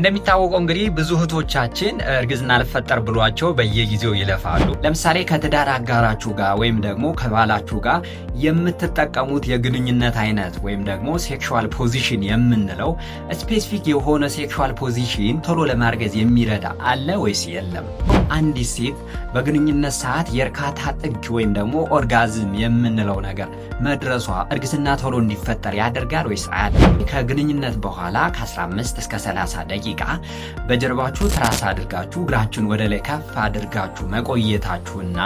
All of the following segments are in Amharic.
እንደሚታወቀው እንግዲህ ብዙ እህቶቻችን እርግዝና አልፈጠር ብሏቸው በየጊዜው ይለፋሉ። ለምሳሌ ከትዳር አጋራችሁ ጋር ወይም ደግሞ ከባላችሁ ጋር የምትጠቀሙት የግንኙነት አይነት ወይም ደግሞ ሴክሹዋል ፖዚሽን የምንለው ስፔሲፊክ የሆነ ሴክሹዋል ፖዚሽን ቶሎ ለማርገዝ የሚረዳ አለ ወይስ የለም? አንዲት ሴት በግንኙነት ሰዓት የእርካታ ጥግ ወይም ደግሞ ኦርጋዝም የምንለው ነገር መድረሷ እርግዝና ቶሎ እንዲፈጠር ያደርጋል ወይስ አያደርግም? ከግንኙነት በኋላ ከ15 እስከ 30 ደቂቃ በጀርባችሁ ትራስ አድርጋችሁ እግራችሁን ወደ ላይ ከፍ አድርጋችሁ መቆየታችሁና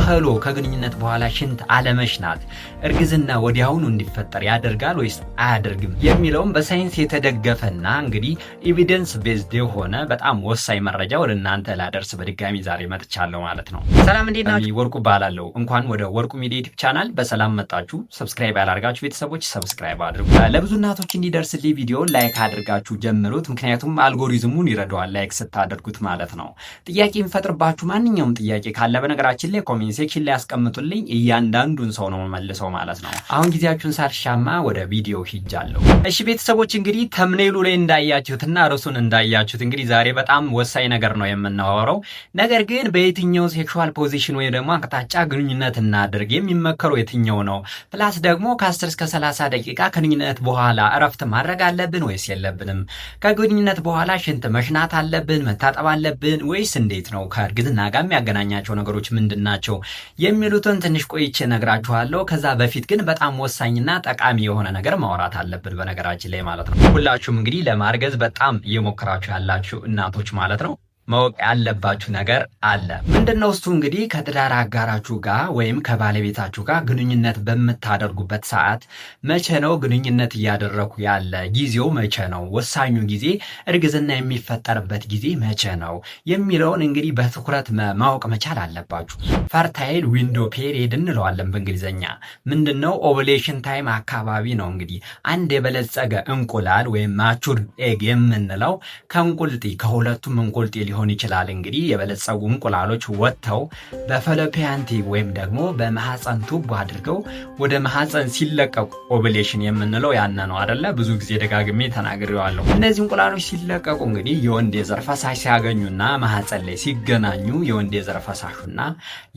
ቶሎ ከግንኙነት በኋላ ሽንት አለመሽናት እርግዝና ወዲያውኑ እንዲፈጠር ያደርጋል ወይስ አያደርግም የሚለውም በሳይንስ የተደገፈና እንግዲህ ኤቪደንስ ቤዝድ የሆነ በጣም ወሳኝ መረጃ ወደ እናንተ ላደርስ በድጋሚ ዛሬ መጥቻለሁ ማለት ነው። ሰላም እንዴት ናችሁ? ወርቁ እባላለሁ። እንኳን ወደ ወርቁ ሚዲያ ዩቲዩብ ቻናል በሰላም መጣችሁ። ሰብስክራይብ ያላደርጋችሁ ቤተሰቦች ሰብስክራይብ አድርጉ። ለብዙ እናቶች እንዲደርስልኝ ቪዲዮ ላይክ አድርጋችሁ ጀምሩት። ምክንያቱም አልጎሪዝሙን ይረዳዋል ላይክ ስታደርጉት ማለት ነው። ጥያቄ የሚፈጥርባችሁ ማንኛውም ጥያቄ ካለ በነገራችን ላይ ኮሜንት ሴክሽን ላይ ያስቀምጡልኝ። እያንዳንዱን ሰው ነው መልሰው ማለት ነው። አሁን ጊዜያችሁን ሳልሻማ ወደ ቪዲዮ ሂጃለሁ። እሺ ቤተሰቦች እንግዲህ ተምኔሉ ላይ እንዳያችሁትና ርዕሱን እንዳያችሁት እንግዲህ ዛሬ በጣም ወሳኝ ነገር ነው የምናወራው። ነገር ግን በየትኛው ሴክሹዋል ፖዚሽን ወይ ደግሞ አቅጣጫ ግንኙነት እናድርግ የሚመከረው የትኛው ነው? ፕላስ ደግሞ ከ10 እስከ 30 ደቂቃ ከግንኙነት በኋላ እረፍት ማድረግ አለብን ወይስ የለብንም? ከግንኙነት በኋላ ሽንት መሽናት አለብን መታጠብ አለብን ወይስ እንዴት ነው? ከእርግዝና ጋር የሚያገናኛቸው ነገሮች ምንድን ናቸው የሚሉትን ትንሽ ቆይቼ እነግራችኋለሁ። ከዛ በፊት ግን በጣም ወሳኝና ጠቃሚ የሆነ ነገር ማውራት አለብን በነገራችን ላይ ማለት ነው። ሁላችሁም እንግዲህ ለማርገዝ በጣም እየሞከራችሁ ያላችሁ እናቶች ማለት ነው ማወቅ ያለባችሁ ነገር አለ። ምንድነው እሱ? እንግዲህ ከትዳር አጋራችሁ ጋር ወይም ከባለቤታችሁ ጋር ግንኙነት በምታደርጉበት ሰዓት መቼ ነው ግንኙነት እያደረኩ ያለ? ጊዜው መቼ ነው? ወሳኙ ጊዜ እርግዝና የሚፈጠርበት ጊዜ መቼ ነው የሚለውን እንግዲህ በትኩረት ማወቅ መቻል አለባችሁ። ፈርታይል ዊንዶ ፔሪየድ እንለዋለን በእንግሊዝኛ። ምንድነው? ኦቭሌሽን ታይም አካባቢ ነው እንግዲህ አንድ የበለጸገ እንቁላል ወይም ማቹር ኤግ የምንለው ከእንቁልጤ ከሁለቱም እንቁልጤ ሊሆን ይችላል እንግዲህ የበለጸጉ እንቁላሎች ወጥተው በፈሎፒያን ቲዩብ ወይም ደግሞ በማህፀን ቱቦ አድርገው ወደ ማህፀን ሲለቀቁ ኦቭሌሽን የምንለው ያነ ነው አይደለ? ብዙ ጊዜ ደጋግሜ ተናግሬዋለሁ። እነዚህ እንቁላሎች ሲለቀቁ እንግዲህ የወንድ የዘር ፈሳሽ ሲያገኙና ማህፀን ላይ ሲገናኙ የወንድ የዘር ፈሳሹና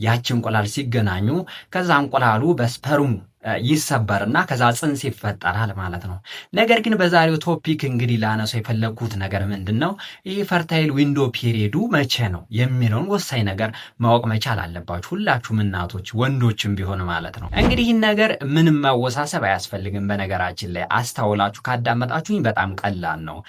ያቺ እንቁላል ሲገናኙ ከዛ እንቁላሉ በስፐርሙ ይሰበርና ከዛ ጽንስ ይፈጠራል ማለት ነው። ነገር ግን በዛሬው ቶፒክ እንግዲህ ላነሳው የፈለኩት ነገር ምንድነው? ይህ ፈርታይል ዊንዶ ፒሪየዱ መቼ ነው የሚለውን ወሳኝ ነገር ማወቅ መቻል አለባችሁ ሁላችሁም እናቶች ወንዶችም ቢሆን ማለት ነው። እንግዲህ ይህን ነገር ምንም ማወሳሰብ አያስፈልግም። በነገራችን ላይ አስተውላችሁ ካዳመጣችሁኝ በጣም ቀላል ነው።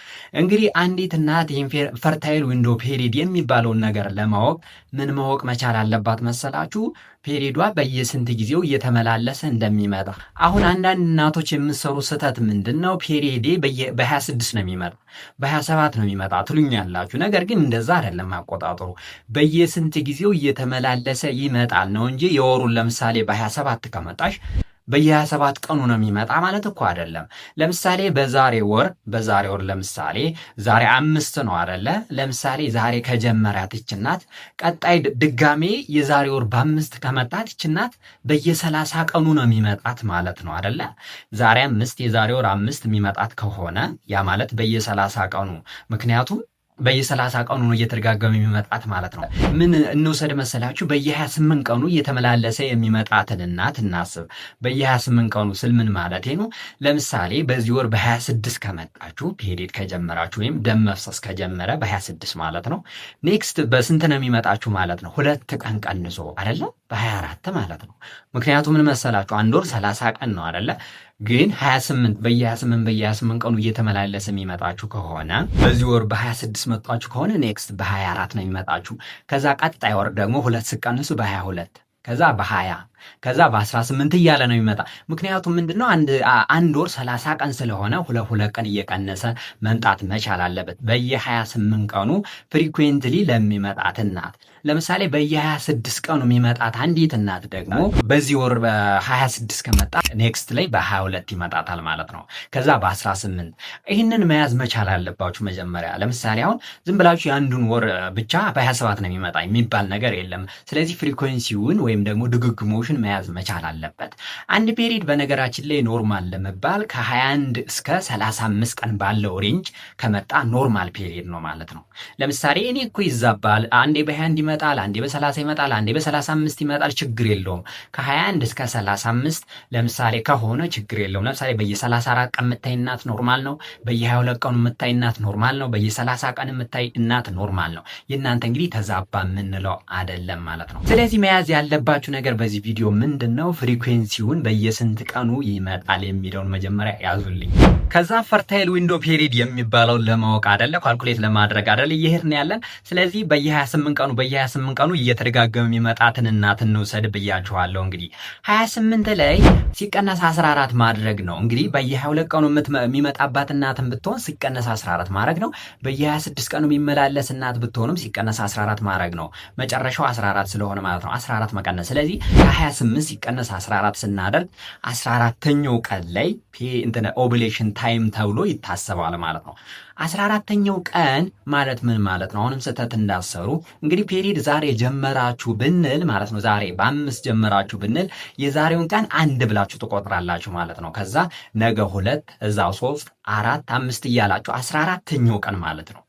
እንግዲህ አንዲት እናት ይህን ፈርታይል ዊንዶ ፒሪየድ የሚባለውን ነገር ለማወቅ ምን ማወቅ መቻል አለባት መሰላችሁ? ፔሪዷ በየስንት ጊዜው እየተመላለሰ እንደሚመጣ። አሁን አንዳንድ እናቶች የምትሰሩ ስህተት ምንድነው? ፔሪዴ በ26 ነው የሚመጣ በ27 ነው የሚመጣ ትሉኛላችሁ። ነገር ግን እንደዛ አይደለም አቆጣጠሩ። በየስንት ጊዜው እየተመላለሰ ይመጣል ነው እንጂ የወሩን ለምሳሌ በ27 ከመጣሽ በየ27 ቀኑ ነው የሚመጣ ማለት እኮ አይደለም። ለምሳሌ በዛሬ ወር ለምሳሌ ዛሬ 5 ነው አይደለ? ለምሳሌ ዛሬ ከጀመራት ይችናት ቀጣይ ድጋሜ የዛሬ ወር በ5 ከመጣት ይችናት በየ30 ቀኑ ነው የሚመጣት ማለት ነው አይደለ? ዛሬ 5 የዛሬ ወር 5 የሚመጣት ከሆነ ያ ማለት በየ30 ቀኑ ምክንያቱም በየ30 ቀኑ ነው እየተደጋገመ የሚመጣት ማለት ነው። ምን እንውሰድ መሰላችሁ? በየ28 ቀኑ እየተመላለሰ የሚመጣትን እናት እናስብ። በየ28 ቀኑ ስል ምን ማለቴ ነው? ለምሳሌ በዚህ ወር በ26 ከመጣችሁ ፔሪድ ከጀመራችሁ ወይም ደም መፍሰስ ከጀመረ በ26 ማለት ነው። ኔክስት በስንት ነው የሚመጣችሁ ማለት ነው? 2 ቀን ቀንሶ አይደለ? በ24 ማለት ነው። ምክንያቱም ምን መሰላችሁ? አንድ ወር 30 ቀን ነው አይደለ? ግን 28 በየ28 ቀኑ እየተመላለሰ የሚመጣችሁ ከሆነ በዚህ ወር በ26 መጣችሁ ከሆነ ኔክስት በ24 ነው የሚመጣችሁ። ከዛ ቀጣይ ወር ደግሞ 2 ሲቀንሱ በ22 ከዛ በ20 ከዛ በ18 እያለ ነው የሚመጣ። ምክንያቱም ምንድነው አንድ ወር 30 ቀን ስለሆነ ሁለት ቀን እየቀነሰ መምጣት መቻል አለበት። በየ28 ቀኑ ፍሪኩዌንትሊ ለሚመጣት እናት ለምሳሌ በየ26 ቀኑ የሚመጣት አንዲት እናት ደግሞ በዚህ ወር በ26 ከመጣ ኔክስት ላይ በ22 ይመጣታል ማለት ነው። ከዛ በ18 ይህንን መያዝ መቻል አለባችሁ መጀመሪያ። ለምሳሌ አሁን ዝም ብላችሁ የአንዱን ወር ብቻ በ27 ነው የሚመጣ የሚባል ነገር የለም። ስለዚህ ፍሪኩዌንሲውን ወይም ደግሞ ድግግሞሽ ነጥቦችን መያዝ መቻል አለበት። አንድ ፔሪድ በነገራችን ላይ ኖርማል ለመባል ከ21 እስከ 35 ቀን ባለው ሬንጅ ከመጣ ኖርማል ፔሪድ ነው ማለት ነው። ለምሳሌ እኔ እኮ ይዛባል፣ አንዴ በ21 ይመጣል፣ አንዴ በ30 ይመጣል፣ አንዴ በ35 ይመጣል፣ ችግር የለውም። ከ21 እስከ 35 ለምሳሌ ከሆነ ችግር የለውም። ለምሳሌ በየ34 ቀን የምታይ እናት ኖርማል ነው። በየ22 ቀኑ የምታይ እናት ኖርማል ነው። በየ30 ቀን የምታይ እናት ኖርማል ነው። የእናንተ እንግዲህ ተዛባ የምንለው አይደለም ማለት ነው። ስለዚህ መያዝ ያለባችሁ ነገር በዚህ ቪዲዮ ምንድነው ፍሪኩዌንሲውን በየስንት ቀኑ ይመጣል የሚለውን መጀመሪያ ያዙልኝ። ከዛ ፈርታይል ዊንዶ ፔሪድ የሚባለውን ለማወቅ አይደለ ካልኩሌት ለማድረግ አይደለ ይሄን ያለን። ስለዚህ በየ28 ቀኑ እየተደጋገመ የሚመጣትን እናት እንውሰድ ብያችኋለሁ። እንግዲህ 28 ላይ ሲቀነስ 14 ማድረግ ነው። እንግዲህ በየ22 ቀኑ የሚመጣባት እናትን ብትሆን ሲቀነስ 14 ማድረግ ነው። በየ26 ቀኑ የሚመላለስ እናት ብትሆንም ሲቀነስ 14 ማድረግ ነው። መጨረሻው 14 ስለሆነ ማለት ነው 14 መቀነስ። ስለዚህ ከ28 ሲቀነስ 14 ስናደርግ 14ኛው ቀን ላይ ኦቭሌሽን ታይም ተብሎ ይታሰባል ማለት ነው። 14ኛው ቀን ማለት ምን ማለት ነው? አሁንም ስህተት እንዳሰሩ እንግዲህ ፔሪድ ዛሬ ጀመራችሁ ብንል ማለት ነው ዛሬ በ5 ጀመራችሁ ብንል የዛሬውን ቀን 1 ብላችሁ ትቆጥራላችሁ ማለት ነው። ከዛ ነገ 2 እዛው 3 4 5 እያላችሁ 14ኛው ቀን ማለት ነው።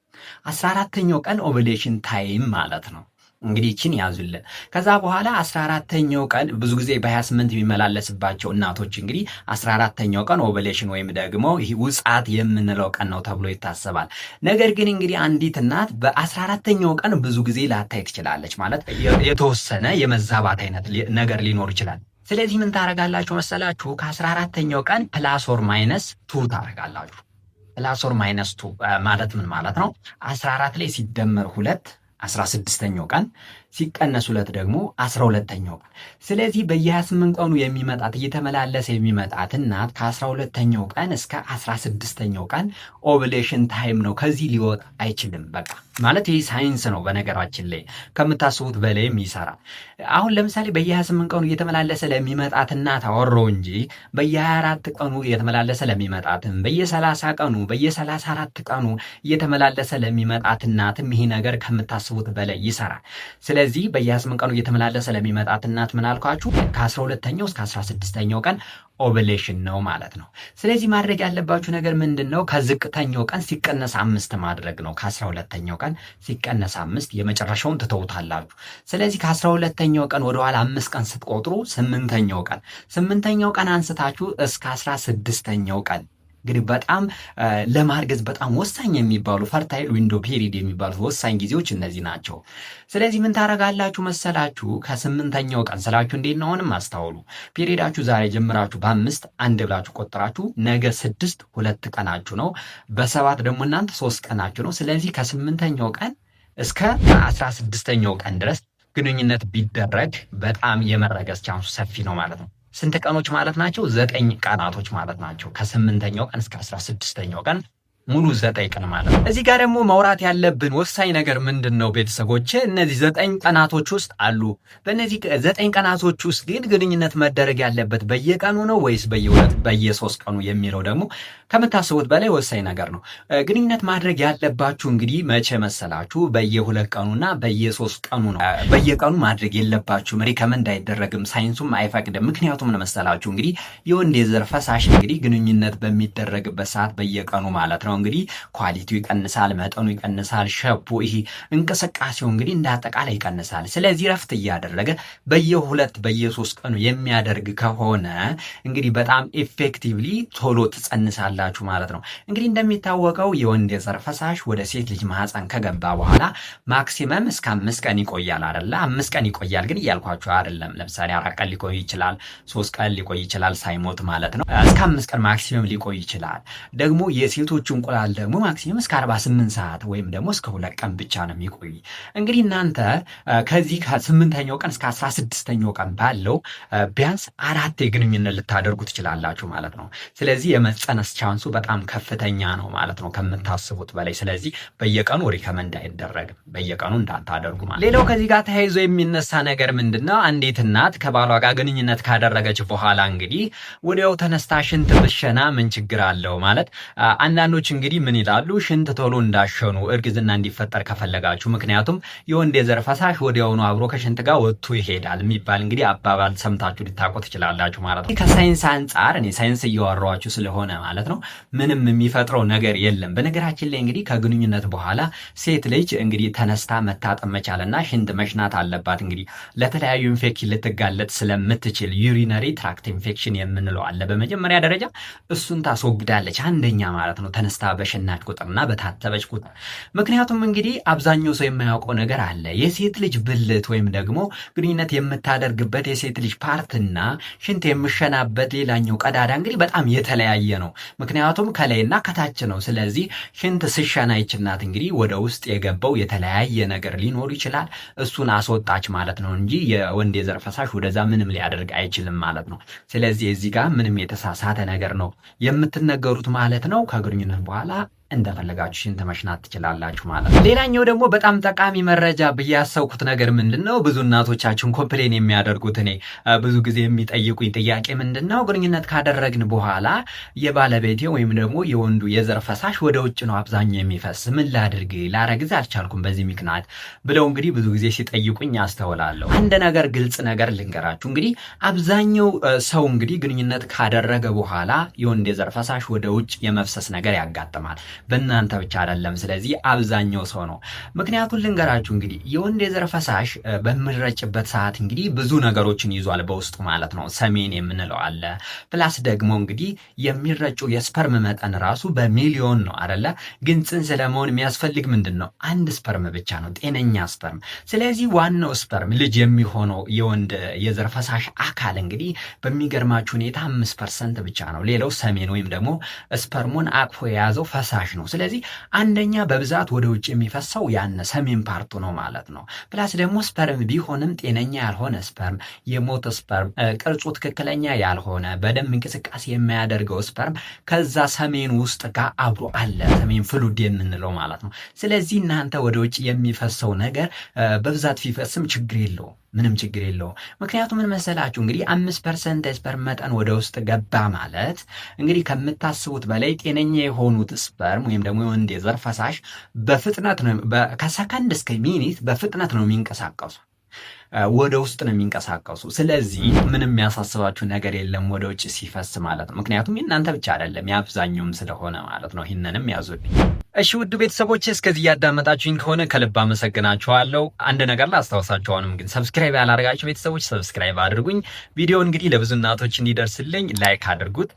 14ኛው ቀን ኦቭሌሽን ታይም ማለት ነው። እንግዲህ ይህችን ያዙልን። ከዛ በኋላ 14ኛው ቀን ብዙ ጊዜ በ28 የሚመላለስባቸው እናቶች እንግዲህ 14ኛው ቀን ኦቭሌሽን ወይም ደግሞ ይህ ውጻት የምንለው ቀን ነው ተብሎ ይታሰባል። ነገር ግን እንግዲህ አንዲት እናት በ14ኛው ቀን ብዙ ጊዜ ላታይ ትችላለች ማለት የተወሰነ የመዛባት አይነት ነገር ሊኖር ይችላል። ስለዚህ ምን ታረጋላችሁ መሰላችሁ? ከ14ኛው ቀን ፕላስ ኦር ማይነስ 2 ታረጋላችሁ። ፕላስ ኦር ማይነስ 2 ማለት ምን ማለት ነው? 14 ላይ ሲደመር 2 16ኛው ቀን ሲቀነስ 2 ደግሞ 12ኛው ቀን። ስለዚህ በየ28 ቀኑ የሚመጣት እየተመላለሰ የሚመጣት እናት ከ12ኛው ቀን እስከ 16ኛው ቀን ኦቭሌሽን ታይም ነው። ከዚህ ሊወጣ አይችልም። በቃ ማለት ይህ ሳይንስ ነው። በነገራችን ላይ ከምታስቡት በላይም ይሰራል። አሁን ለምሳሌ በየ28 ቀኑ እየተመላለሰ ለሚመጣት እናት አወራው እንጂ በየ24 ቀኑ እየተመላለሰ ለሚመጣትም በየ30 ቀኑ በየ34 ቀኑ እየተመላለሰ ለሚመጣት እናትም ይሄ ነገር ከምታስቡት በላይ ይሰራል። ስለዚህ በየ28 ቀኑ እየተመላለሰ ለሚመጣት እናት ምን አልኳችሁ? ከ12ኛው እስከ 16ኛው ቀን ኦቭሌሽን ነው ማለት ነው። ስለዚህ ማድረግ ያለባችሁ ነገር ምንድነው? ከዝቅተኛው ቀን ሲቀነስ 5 ማድረግ ነው። ከ12ኛው ቀን ሲቀነስ 5 የመጨረሻውን ትተውታላችሁ። ስለዚህ ከ12ኛው ቀን ወደኋላ 5 ቀን ስትቆጥሩ 8ኛው ቀን አንስታችሁ እስከ 16ኛው ቀን እንግዲህ በጣም ለማርገዝ በጣም ወሳኝ የሚባሉ ፈርታይል ዊንዶ ፔሪድ የሚባሉት ወሳኝ ጊዜዎች እነዚህ ናቸው። ስለዚህ ምን ታረጋላችሁ መሰላችሁ? ከ8ኛው ቀን ስላችሁ እንዴት ነው? አሁንም አስተውሉ። ፔሪዳችሁ ዛሬ ጀምራችሁ በ5 1 ብላችሁ ቆጥራችሁ ነገ 6 2 ቀናችሁ ነው። በ7 ደግሞ እናንተ 3 ቀናችሁ ነው። ስለዚህ ከ8ኛው ቀን እስከ 16ኛው ቀን ድረስ ግንኙነት ቢደረግ በጣም የመረገዝ ቻንሱ ሰፊ ነው ማለት ነው። ስንት ቀኖች ማለት ናቸው? 9 ቀናቶች ማለት ናቸው። ከ8ኛው ቀን እስከ 16ኛው ቀን ሙሉ 9 ቀን ማለት ነው። እዚህ ጋር ደግሞ ማውራት ያለብን ወሳኝ ነገር ምንድን ነው ቤተሰቦች? እነዚህ 9 ቀናቶች ውስጥ አሉ። በእነዚህ 9 ቀናቶች ውስጥ ግን ግንኙነት መደረግ ያለበት በየቀኑ ነው ወይስ በየ3 ቀኑ የሚለው ደግሞ ከምታስቡት በላይ ወሳኝ ነገር ነው። ግንኙነት ማድረግ ያለባችሁ እንግዲህ መቼ መሰላችሁ? በየ2 ቀኑና በየ3 ቀኑ ነው። በየቀኑ ማድረግ የለባችሁም። ሪከመንድ አይደረግም፣ ሳይንሱም አይፈቅድም። ምክንያቱም ምን መሰላችሁ? እንግዲህ የወንድ የዘር ፈሳሽ እንግዲህ ግንኙነት በሚደረግበት ሰዓት በየቀኑ ማለት ነው እንግዲህ ኳሊቲው ይቀንሳል፣ መጠኑ ይቀንሳል፣ ሸፑ ይሄ እንቅስቃሴው እንግዲህ እንዳጠቃላይ ይቀንሳል። ስለዚህ ረፍት እያደረገ በየ2 በየ3 ቀኑ የሚያደርግ ከሆነ እንግዲህ በጣም ኢፌክቲቭሊ ቶሎ ትጸንሳላችሁ ማለት ነው። እንግዲህ እንደሚታወቀው የወንድ የዘር ፈሳሽ ወደ ሴት ልጅ ማህፀን ከገባ በኋላ ማክሲመም እስከ 5 ቀን ይቆያል አይደለ? 5 ቀን ይቆያል ግን እያልኳችሁ አይደለም። ለምሳሌ 4 ቀን ሊቆይ ይችላል፣ 3 ቀን ሊቆይ ይችላል ሳይሞት ማለት ነው። እስከ 5 ቀን ማክሲመም ሊቆይ ይችላል። ደግሞ የሴቶች እንቁላል ደግሞ ማክሲመም እስከ 48 ሰዓት ወይም ደግሞ እስከ 2 ቀን ብቻ ነው የሚቆይ። እንግዲህ እናንተ ከዚህ ከ8ኛው ቀን እስከ 16ኛው ቀን ባለው ቢያንስ 4 የግንኙነት ልታደርጉ ትችላላችሁ ማለት ነው። ስለዚህ የመጸነስ ቻንሱ በጣም ከፍተኛ ነው ማለት ነው ከምታስቡት በላይ። ስለዚህ በየቀኑ ሪከመንድ አይደረግም፣ በየቀኑ እንዳታደርጉ ማለት። ሌላው ከዚህ ጋር ተያይዞ የሚነሳ ነገር ምንድነው? አንዲት እናት ከባሏ ጋር ግንኙነት ካደረገች በኋላ እንግዲህ ወዲያው ተነስታ ሽንት ብትሸና ምን ችግር አለው ማለት አንዳንዶች እንግዲህ ምን ይላሉ? ሽንት ቶሎ እንዳሸኑ እርግዝና እንዲፈጠር ከፈለጋችሁ፣ ምክንያቱም የወንድ የዘር ፈሳሽ ወዲያውኑ አብሮ ከሽንት ጋር ወጥቶ ይሄዳል የሚባል እንግዲህ አባባል ሰምታችሁ ልታውቁ ትችላላችሁ ማለት ነው። ከሳይንስ አንጻር እኔ ሳይንስ እያወራኋችሁ ስለሆነ ማለት ነው ምንም የሚፈጥረው ነገር የለም። በነገራችን ላይ እንግዲህ ከግንኙነት በኋላ ሴት ልጅ እንግዲህ ተነስታ መታጠብ መቻልና ሽንት መሽናት አለባት። እንግዲህ ለተለያዩ ኢንፌክሽን ልትጋለጥ ስለምትችል ዩሪነሪ ትራክት ኢንፌክሽን የምንለው አለ። በመጀመሪያ ደረጃ እሱን ታስወግዳለች አንደኛ ማለት ነው ተነስታ በሸናች ቁጥርና በታጠበች ቁጥር። ምክንያቱም እንግዲህ አብዛኛው ሰው የማያውቀው ነገር አለ። የሴት ልጅ ብልት ወይም ደግሞ ግንኙነት የምታደርግበት የሴት ልጅ ፓርትና ሽንት የምሸናበት ሌላኛው ቀዳዳ እንግዲህ በጣም የተለያየ ነው። ምክንያቱም ከላይና ከታች ነው። ስለዚህ ሽንት ስሸና ይችናት እንግዲህ ወደ ውስጥ የገባው የተለያየ ነገር ሊኖር ይችላል። እሱን አስወጣች ማለት ነው እንጂ የወንድ የዘር ፈሳሽ ወደዛ ምንም ሊያደርግ አይችልም ማለት ነው። ስለዚህ እዚህ ጋር ምንም የተሳሳተ ነገር ነው የምትነገሩት ማለት ነው። ከግንኙነት በኋላ እንደፈለጋችሁ ሽንት መሽናት ትችላላችሁ ማለት ነው። ሌላኛው ደግሞ በጣም ጠቃሚ መረጃ ብዬ ያሰብኩት ነገር ምንድነው? ብዙ እናቶቻችን ኮምፕሌን የሚያደርጉት እኔ ብዙ ጊዜ የሚጠይቁኝ ጥያቄ ምንድነው? ግንኙነት ካደረግን በኋላ የባለቤቴ ወይም ደግሞ የወንዱ የዘር ፈሳሽ ወደ ውጭ ነው አብዛኛው የሚፈስ፣ ምን ላድርግ? ላረግዝ አልቻልኩም በዚህ ምክንያት ብለው እንግዲህ ብዙ ጊዜ ሲጠይቁኝ አስተውላለሁ። አንድ ነገር ግልጽ ነገር ልንገራችሁ። እንግዲህ አብዛኛው ሰው እንግዲህ ግንኙነት ካደረገ በኋላ የወንድ የዘር ፈሳሽ ወደ ውጭ የመፍሰስ ነገር ያጋጥማል። በእናንተ ብቻ አይደለም። ስለዚህ አብዛኛው ሰው ነው። ምክንያቱም ልንገራችሁ እንግዲህ የወንድ የዘር ፈሳሽ በሚረጭበት ሰዓት እንግዲህ ብዙ ነገሮችን ይዟል በውስጡ ማለት ነው። ሰሜን የምንለው አለ። ፕላስ ደግሞ እንግዲህ የሚረጩ የስፐርም መጠን ራሱ በሚሊዮን ነው አይደለ? ግን ጽንስ ለመሆን የሚያስፈልግ ምንድን ነው? አንድ ስፐርም ብቻ ነው፣ ጤነኛ ስፐርም። ስለዚህ ዋናው ስፐርም ልጅ የሚሆነው የወንድ የዘር ፈሳሽ አካል እንግዲህ በሚገርማችሁ ሁኔታ 5% ብቻ ነው። ሌላው ሰሜን ወይም ደግሞ ስፐርሙን አቅፎ የያዘው ፈሳሽ ነው። ስለዚህ አንደኛ በብዛት ወደ ውጭ የሚፈሰው ያነ ሰሜን ፓርቱ ነው ማለት ነው። ፕላስ ደግሞ ስፐርም ቢሆንም ጤነኛ ያልሆነ ስፐርም፣ የሞተ ስፐርም፣ ቅርጹ ትክክለኛ ያልሆነ በደም እንቅስቃሴ የማያደርገው ስፐርም ከዛ ሰሜን ውስጥ ጋር አብሮ አለ፣ ሰሜን ፍሉድ የምንለው ማለት ነው። ስለዚህ እናንተ ወደ ውጭ የሚፈሰው ነገር በብዛት ፊፈስም ችግር የለውም፣ ምንም ችግር የለውም። ምክንያቱም ምን መሰላችሁ እንግዲህ 5% ስፐርም መጠን ወደ ውስጥ ገባ ማለት እንግዲህ ከምታስቡት በላይ ጤነኛ የሆኑት ስፐርም ወይም ደግሞ የወንድ የዘር ፈሳሽ በፍጥነት ነው፣ ከሰከንድ እስከ ሚኒት በፍጥነት ነው የሚንቀሳቀሱ፣ ወደ ውስጥ ነው የሚንቀሳቀሱ። ስለዚህ ምንም የሚያሳስባችሁ ነገር የለም ወደ ውጭ ሲፈስ ማለት ነው። ምክንያቱም የእናንተ ብቻ አይደለም የአብዛኛውም ስለሆነ ማለት ነው። ይህንንም ያዙልኝ። እሺ ውድ ቤተሰቦች እስከዚህ እያዳመጣችሁኝ ከሆነ ከልብ አመሰግናችኋለሁ። አንድ ነገር ላስታውሳችሁ፣ አሁንም ግን ሰብስክራይብ ያላደረጋችሁ ቤተሰቦች ሰብስክራይብ አድርጉኝ። ቪዲዮ እንግዲህ ለብዙ እናቶች እንዲደርስልኝ ላይክ አድርጉት።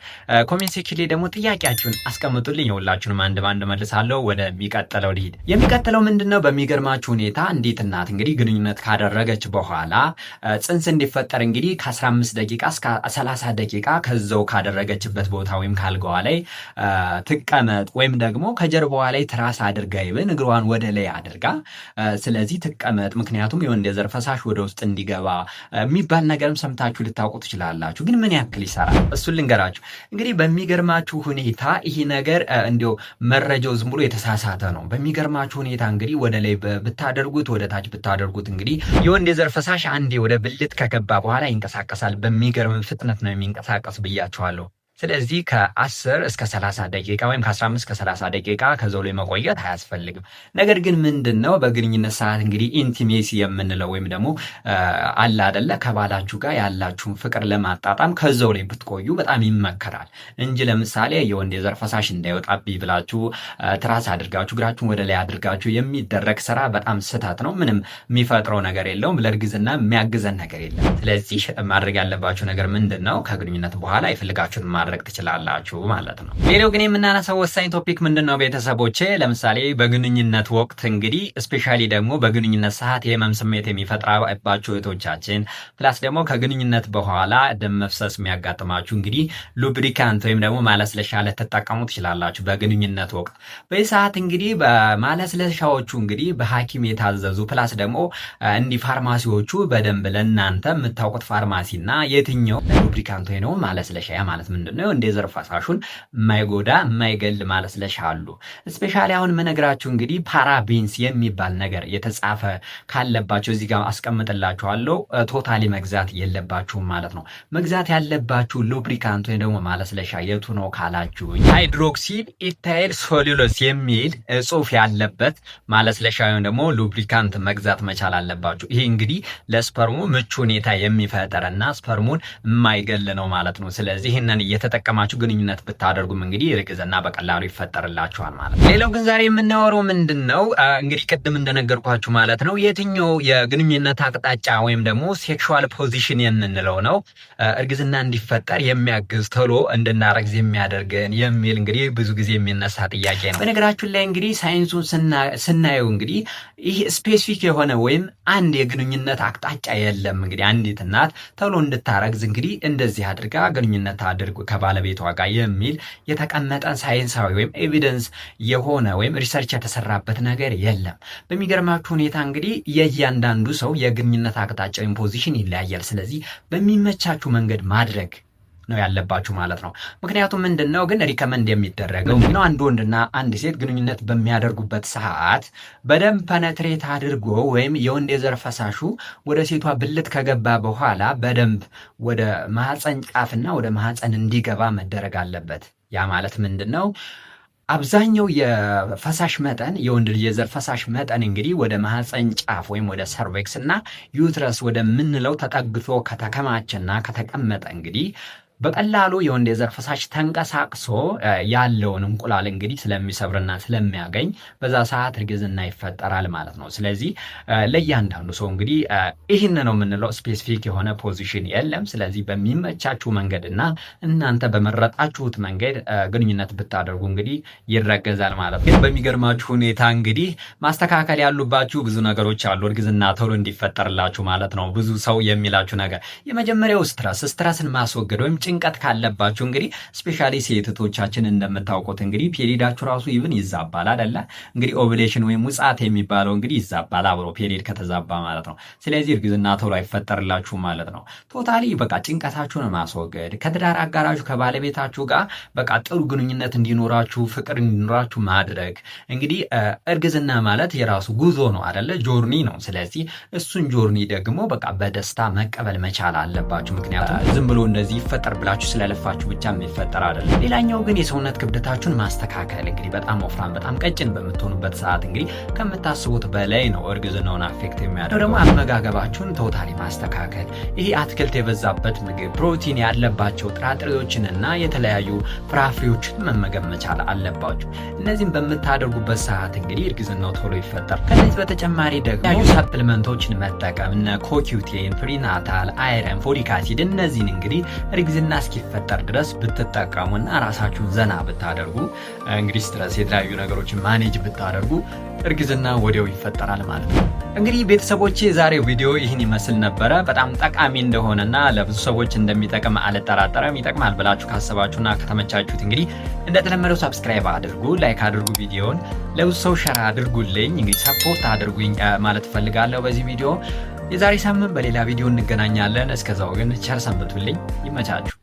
ኮሜንት ሴክሽን ላይ ደግሞ ጥያቄያችሁን አስቀምጡልኝ። የሁላችሁንም አንድ ባንድ መልሳለሁ። ወደሚቀጥለው ልሂድ። የሚቀጥለው ምንድነው? በሚገርማችሁ ሁኔታ እንዴት እናት እንግዲህ ግንኙነት ካደረገች በኋላ ጽንስ እንዲፈጠር እንግዲህ ከ15 ደቂቃ እስከ 30 ደቂቃ ከዛው ካደረገችበት ቦታ ወይም ካልጋዋ ላይ ትቀመጥ ወይም ደግሞ ከጀርባዋ ላይ ትራስ አድርጋ ይብን እግሯን ወደ ላይ አድርጋ ስለዚህ ትቀመጥ። ምክንያቱም የወንድ የዘር ፈሳሽ ወደ ውስጥ እንዲገባ የሚባል ነገርም ሰምታችሁ ልታውቁ ትችላላችሁ። ግን ምን ያክል ይሰራል እሱን ልንገራችሁ። እንግዲህ በሚገርማችሁ ሁኔታ ይሄ ነገር እንዲያው መረጃው ዝም ብሎ የተሳሳተ ነው። በሚገርማችሁ ሁኔታ እንግዲህ ወደ ላይ ብታደርጉት ወደ ታች ብታደርጉት እንግዲህ የወንድ የዘር ፈሳሽ አንዴ ወደ ብልት ከገባ በኋላ ይንቀሳቀሳል። በሚገርም ፍጥነት ነው የሚንቀሳቀስ ብያችኋለሁ። ስለዚህ ከ10 እስከ 30 ደቂቃ ወይም ከ15 እስከ 30 ደቂቃ ከዛው ላይ መቆየት አያስፈልግም። ነገር ግን ምንድነው በግንኙነት ሰዓት እንግዲህ ኢንቲሜሲ የምንለው ወይም ደግሞ አለ አይደለ ከባላችሁ ጋር ያላችሁን ፍቅር ለማጣጣም ከዛው ላይ ብትቆዩ በጣም ይመከራል እንጂ ለምሳሌ የወንድ የዘር ፈሳሽ እንዳይወጣብኝ ብላችሁ ትራስ አድርጋችሁ እግራችሁን ወደ ላይ አድርጋችሁ የሚደረግ ስራ በጣም ስህተት ነው። ምንም የሚፈጥረው ነገር የለውም። ለእርግዝና የሚያግዘን ነገር የለም። ስለዚህ ማድረግ ያለባችሁ ነገር ምንድነው? ከግንኙነት በኋላ የፈልጋችሁን ማድረግ ትችላላችሁ ማለት ነው። ሌላው ግን የምናነሳው ወሳኝ ቶፒክ ምንድነው ቤተሰቦቼ? ለምሳሌ በግንኙነት ወቅት እንግዲህ ስፔሻሊ ደግሞ በግንኙነት ሰዓት የህመም ስሜት የሚፈጥራባችሁ እህቶቻችን ፕላስ ደግሞ ከግንኙነት በኋላ ደም መፍሰስ የሚያጋጥማችሁ እንግዲህ ሉብሪካንት ወይም ደግሞ ማለስለሻ ልትጠቀሙ ትችላላችሁ በግንኙነት ወቅት። በዚህ ሰዓት እንግዲህ በማለስለሻዎቹ እንግዲህ በሐኪም የታዘዙ ፕላስ ደግሞ እንዲህ ፋርማሲዎቹ በደንብ ለእናንተ የምታውቁት ፋርማሲና የትኛው ሉብሪካንት ወይ ነው ማለስለሻ ማለት ምንድነው ምንድነው እንደ ዘር ፈሳሹን የማይጎዳ የማይገል ማለስለሻ አሉ። ስፔሻሊ አሁን የምነግራችሁ እንግዲህ ፓራቤንስ የሚባል ነገር የተጻፈ ካለባቸው እዚህ ጋር አስቀምጥላችኋለሁ። ቶታሊ መግዛት የለባችሁም ማለት ነው። መግዛት ያለባችሁ ሉብሪካንት ወይ ደግሞ ማለስለሻ የቱ ነው ካላችሁ ሃይድሮክሲል ኢታይል ሶሉሎስ የሚል ጽሑፍ ያለበት ማለስለሻ ወይም ደግሞ ሉብሪካንት መግዛት መቻል አለባችሁ። ይሄ እንግዲህ ለስፐርሙ ምቹ ሁኔታ የሚፈጠርና ስፐርሙን የማይገል ነው ማለት ነው። ስለዚህ ይህንን እየተጠቀማችሁ ግንኙነት ብታደርጉም እንግዲህ እርግዝና በቀላሉ ይፈጠርላችኋል ማለት ነው። ሌላው ግን ዛሬ የምናወራው ምንድን ነው እንግዲህ ቅድም እንደነገርኳችሁ ማለት ነው የትኛው የግንኙነት አቅጣጫ ወይም ደግሞ ሴክሹዋል ፖዚሽን የምንለው ነው እርግዝና እንዲፈጠር የሚያግዝ ቶሎ እንድናረግዝ የሚያደርገን የሚል እንግዲህ ብዙ ጊዜ የሚነሳ ጥያቄ ነው። በነገራችን ላይ እንግዲህ ሳይንሱን ስናየው እንግዲህ ይህ ስፔሲፊክ የሆነ ወይም አንድ የግንኙነት አቅጣጫ የለም። እንግዲህ አንዲት እናት ቶሎ እንድታረግዝ እንግዲህ እንደዚህ አድርጋ ግንኙነት አድርጉ ከባለቤቷ ጋር የሚል የተቀመጠ ሳይንሳዊ ወይም ኤቪደንስ የሆነ ወይም ሪሰርች የተሰራበት ነገር የለም። በሚገርማችሁ ሁኔታ እንግዲህ የእያንዳንዱ ሰው የግንኙነት አቅጣጫ ወይም ፖዚሽን ይለያያል። ስለዚህ በሚመቻችሁ መንገድ ማድረግ ነው ያለባችሁ ማለት ነው። ምክንያቱም ምንድነው ግን ሪከመንድ የሚደረገው ነው አንድ ወንድና አንድ ሴት ግንኙነት በሚያደርጉበት ሰዓት በደንብ ፐነትሬት አድርጎ ወይም የወንድ የዘር ፈሳሹ ወደ ሴቷ ብልት ከገባ በኋላ በደንብ ወደ ማህፀን ጫፍና ወደ ማህፀን እንዲገባ መደረግ አለበት። ያ ማለት ምንድነው አብዛኛው የፈሳሽ መጠን የወንድ ልጅ የዘር ፈሳሽ መጠን እንግዲህ ወደ ማህፀን ጫፍ ወይም ወደ ሰርቬክስ እና ዩትረስ ወደምንለው ተጠግቶ ከተከማቸና ከተቀመጠ እንግዲህ በቀላሉ የወንድ የዘር ፈሳሽ ተንቀሳቅሶ ያለውን እንቁላል እንግዲህ ስለሚሰብርና ስለሚያገኝ በዛ ሰዓት እርግዝና ይፈጠራል ማለት ነው። ስለዚህ ለእያንዳንዱ ሰው እንግዲህ ይህን ነው የምንለው ስፔሲፊክ የሆነ ፖዚሽን የለም። ስለዚህ በሚመቻችሁ መንገድና እናንተ በመረጣችሁት መንገድ ግንኙነት ብታደርጉ እንግዲህ ይረገዛል ማለት ነው። ግን በሚገርማችሁ ሁኔታ እንግዲህ ማስተካከል ያሉባችሁ ብዙ ነገሮች አሉ እርግዝና ቶሎ እንዲፈጠርላችሁ ማለት ነው። ብዙ ሰው የሚላችሁ ነገር የመጀመሪያው ስትረስን ማስወገድ ወይም ጭንቀት ካለባችሁ እንግዲህ ስፔሻሊ ሴቶቻችን እንደምታውቁት እንግዲህ ፔሪዳችሁ ራሱ ይብን ይዛባል አይደለ? እንግዲህ ኦቭሌሽን ወይም ውጻት የሚባለው እንግዲህ ይዛባል አብሮ ፔሪድ ከተዛባ ማለት ነው። ስለዚህ እርግዝና ቶሎ አይፈጠርላችሁ ማለት ነው። ቶታሊ በቃ ጭንቀታችሁን ማስወገድ ከትዳር አጋራችሁ ከባለቤታችሁ ጋር በቃ ጥሩ ግንኙነት እንዲኖራችሁ ፍቅር እንዲኖራችሁ ማድረግ እንግዲህ እርግዝና ማለት የራሱ ጉዞ ነው አይደለ? ጆርኒ ነው። ስለዚህ እሱን ጆርኒ ደግሞ በቃ በደስታ መቀበል መቻል አለባችሁ። ምክንያቱም ዝም ብሎ እንደዚህ ይፈጠር ብላችሁ ስለለፋችሁ ብቻ የሚፈጠር አይደለም። ሌላኛው ግን የሰውነት ክብደታችሁን ማስተካከል እንግዲህ በጣም ወፍራም በጣም ቀጭን በምትሆኑበት ሰዓት እንግዲህ ከምታስቡት በላይ ነው እርግዝናውን አፌክት የሚያደርገው። ደግሞ አመጋገባችሁን ቶታሊ ማስተካከል ይሄ አትክልት የበዛበት ምግብ ፕሮቲን ያለባቸው ጥራጥሬዎችንና የተለያዩ ፍራፍሬዎችን መመገብ መቻል አለባችሁ። እነዚህም በምታደርጉበት ሰዓት እንግዲህ እርግዝናው ቶሎ ይፈጠር። ከዚህ በተጨማሪ ደግሞ ሰፕሊመንቶችን መጠቀም እነ ኮኪዩቴን፣ ፕሪናታል፣ አይረን፣ ፎሊክ አሲድ እነዚህን እንግዲህ እርግዝና እስኪፈጠር ድረስ ብትጠቀሙና ራሳችሁን ዘና ብታደርጉ እንግዲህ ስትረስ የተለያዩ ነገሮችን ማኔጅ ብታደርጉ እርግዝና ወዲያው ይፈጠራል ማለት ነው። እንግዲህ ቤተሰቦቼ ዛሬው ቪዲዮ ይህን ይመስል ነበረ። በጣም ጠቃሚ እንደሆነና ለብዙ ሰዎች እንደሚጠቅም አልጠራጠረም። ይጠቅማል ብላችሁ ካሰባችሁና ከተመቻችሁት እንግዲህ እንደተለመደው ሰብስክራይብ አድርጉ፣ ላይክ አድርጉ፣ ቪዲዮውን ለብዙ ሰው ሸር አድርጉልኝ። እንግዲህ ሰፖርት አድርጉኝ ማለት ፈልጋለሁ በዚህ ቪዲዮ። የዛሬ ሳምንት በሌላ ቪዲዮ እንገናኛለን። እስከዛው ግን ቸር ሰንብቱልኝ። ይመቻችሁ።